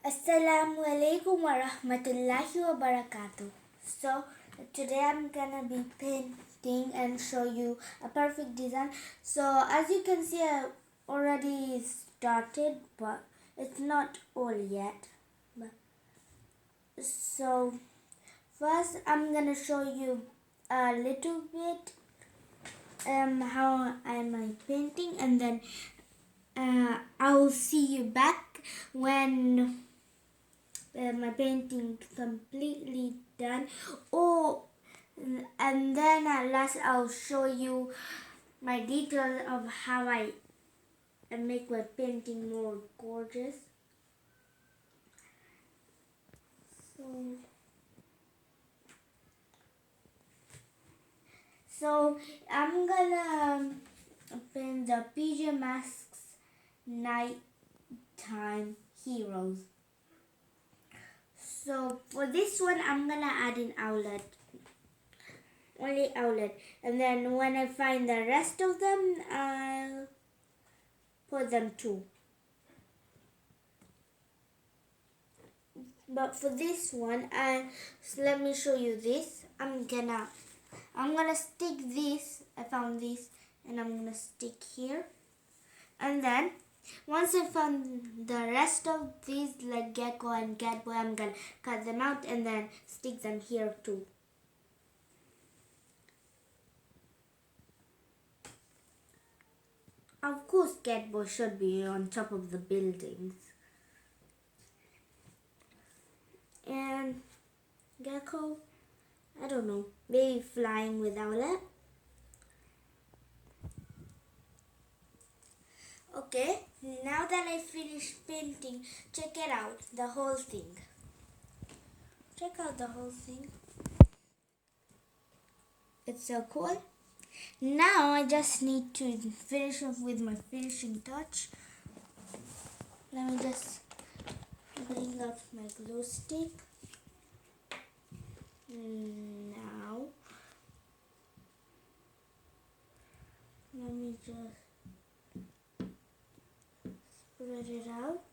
Assalamu alaikum wa rahmatullahi wa barakatuh. So today I'm gonna be painting and show you a perfect design. So as you can see, I already started, but it's not all yet. So first I'm gonna show you a little bit how am I painting, and then I will see you back when my painting completely done. And then at last I'll show you my details of how I make my painting more gorgeous. So I'm gonna paint the pjmasks nighttime heroes. So for this one, I'm gonna add an outlet, only outlet, and then when I find the rest of them, I'll put them too. But for this one, let me show you this. I'm gonna stick this. I found this, and I'm gonna stick here, and then once I found the rest of these, like gecko and catboy, I'm gonna cut them out and then stick them here too. Of course, catboy should be on top of the buildings. And gecko, I don't know, maybe flying without it. Okay, now that I finished painting, check it out, the whole thing. Check out the whole thing. It's so cool. Now I just need to finish off with my finishing touch. Let me just bring up my glue stick. Now, let me just spread it out.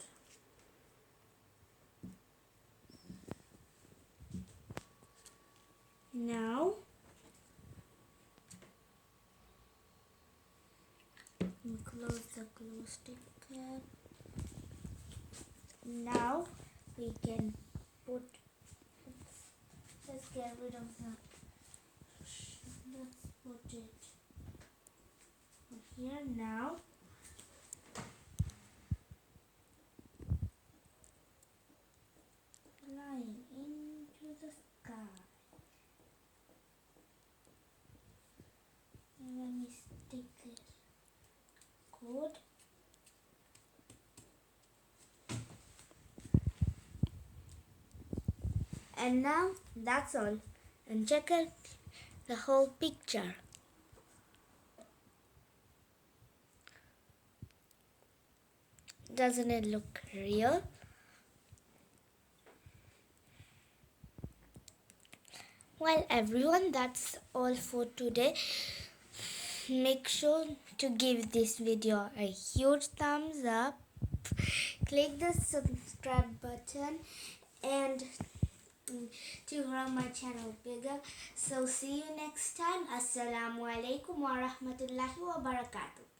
Now, close the glue stick cap. Now we can put, let's get rid of that. Let's put it here now. Flying into the sky. And let me stick this. Good. And now that's all. And check out the whole picture. Doesn't it look real? Well, everyone, that's all for today. Make sure to give this video a huge thumbs up. Click the subscribe button and to grow my channel bigger. So see you next time. Assalamu alaikum wa rahmatullahi wa barakatuh.